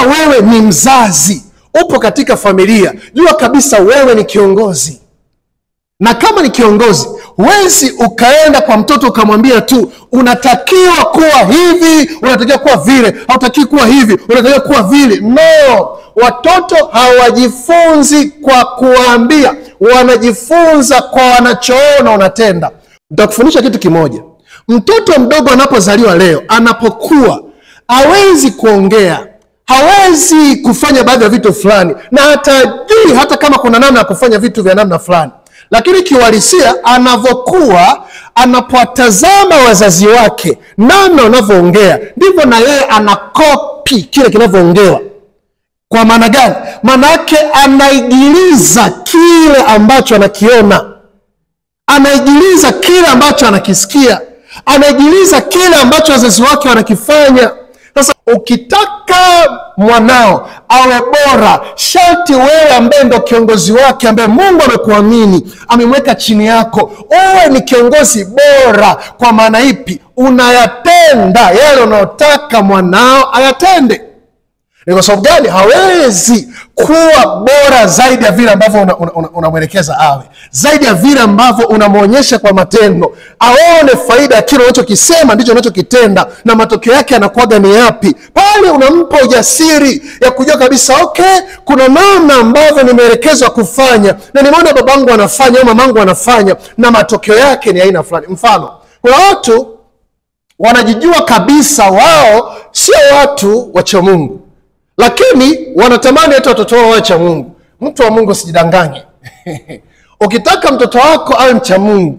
wewe ni mzazi, upo katika familia, jua kabisa wewe ni kiongozi. Na kama ni kiongozi, huwezi ukaenda kwa mtoto ukamwambia tu unatakiwa kuwa hivi, unatakiwa kuwa vile, hautakiwi kuwa hivi, unatakiwa kuwa vile. No, watoto hawajifunzi kwa kuambia, wanajifunza kwa wanachoona unatenda. Nitakufundisha kitu kimoja. Mtoto mdogo anapozaliwa leo, anapokuwa, hawezi kuongea, hawezi kufanya baadhi ya vitu fulani, na hatajui hata kama kuna namna ya kufanya vitu vya namna fulani. Lakini kiuhalisia, anavyokuwa, anapotazama wazazi wake namna wanavyoongea, ndivyo na yeye anakopi kile kinavyoongewa. Kwa maana gani? Maana yake anaigiliza kile ambacho anakiona, anaigiliza kile ambacho anakisikia, anaigiliza kile ambacho wazazi wake wanakifanya. Sasa ukitaka mwanao awe bora, sharti wewe ambaye ndo kiongozi wake, ambaye Mungu amekuamini, amemweka chini yako, uwe ni kiongozi bora. Kwa maana ipi? Unayatenda yale unayotaka mwanao ayatende. Ni kwa sababu gani? Hawezi kuwa bora zaidi ya vile ambavyo unamwelekeza awe, zaidi ya vile ambavyo unamuonyesha kwa matendo, aone faida ya kile unachokisema ndicho unachokitenda, na matokeo yake yanakuwa ni yapi. Pale unampa ujasiri ya kujua kabisa, okay, kuna namna ambavyo nimeelekezwa kufanya, na nimeona babangu anafanya au mamangu anafanya, na matokeo yake ni aina fulani. Mfano, kuna watu wanajijua kabisa wao sio watu wacha Mungu, lakini wanatamani hata watoto wao wawe cha Mungu. Mtu wa Mungu, usijidanganye. Ukitaka mtoto wako awe mcha Mungu,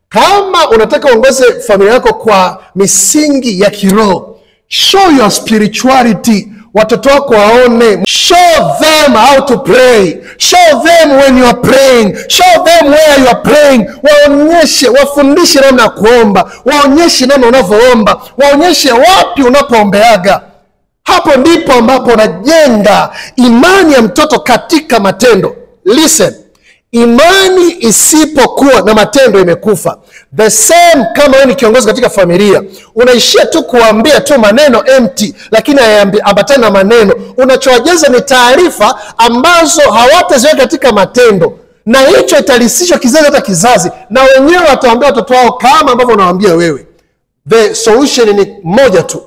kama unataka uongoze familia yako kwa misingi ya kiroho, show your spirituality. Watoto wako waone. Show them how to pray. Show them when you are praying. Show them where you are praying. Waonyeshe, wafundishe namna ya kuomba. Waonyeshe namna unavyoomba. Waonyeshe wapi unapoombeaga. Hapo ndipo ambapo unajenga imani ya mtoto katika matendo. Listen, imani isipokuwa na matendo imekufa. The same kama wewe ni kiongozi katika familia, unaishia tu kuambia tu maneno empty, lakini hayaambatani na maneno. Unachowajaza ni taarifa ambazo hawataziweka katika matendo, na hicho italisishwa kizazi hata kizazi, na wenyewe wataambia watoto wao kama ambavyo unawaambia wewe. The solution ni moja tu.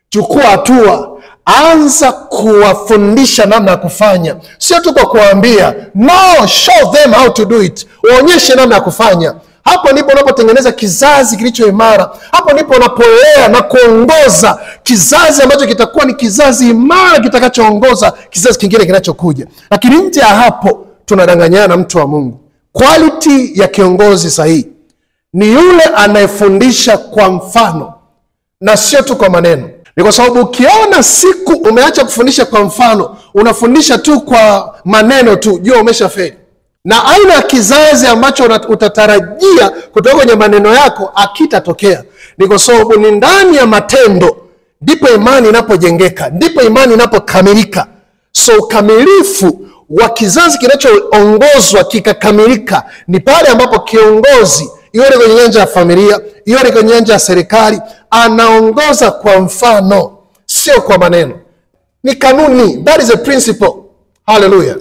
Chukua hatua. Anza kuwafundisha namna ya kufanya, sio tu kwa kuambia. No, show them how to do it. Waonyeshe namna ya kufanya. Hapo ndipo unapotengeneza kizazi kilicho imara. Hapo ndipo unapolea na kuongoza kizazi ambacho kitakuwa ni kizazi imara, kitakachoongoza kizazi kingine kinachokuja. Lakini nje ya hapo tunadanganyana, mtu wa Mungu. Quality ya kiongozi sahihi ni yule anayefundisha kwa mfano na sio tu kwa maneno. Ni kwa sababu ukiona siku umeacha kufundisha kwa mfano, unafundisha tu kwa maneno tu, jua umeshafeli. Na aina ya kizazi ambacho utatarajia kutoka kwenye maneno yako akitatokea. Ni kwa sababu ni ndani ya matendo ndipo imani inapojengeka, ndipo imani inapokamilika. So ukamilifu wa kizazi kinachoongozwa kikakamilika ni pale ambapo kiongozi, iwe kwenye nyanja ya familia, iwe kwenye nyanja ya serikali, anaongoza kwa mfano, sio kwa maneno. Ni kanuni. That is a principle. Hallelujah.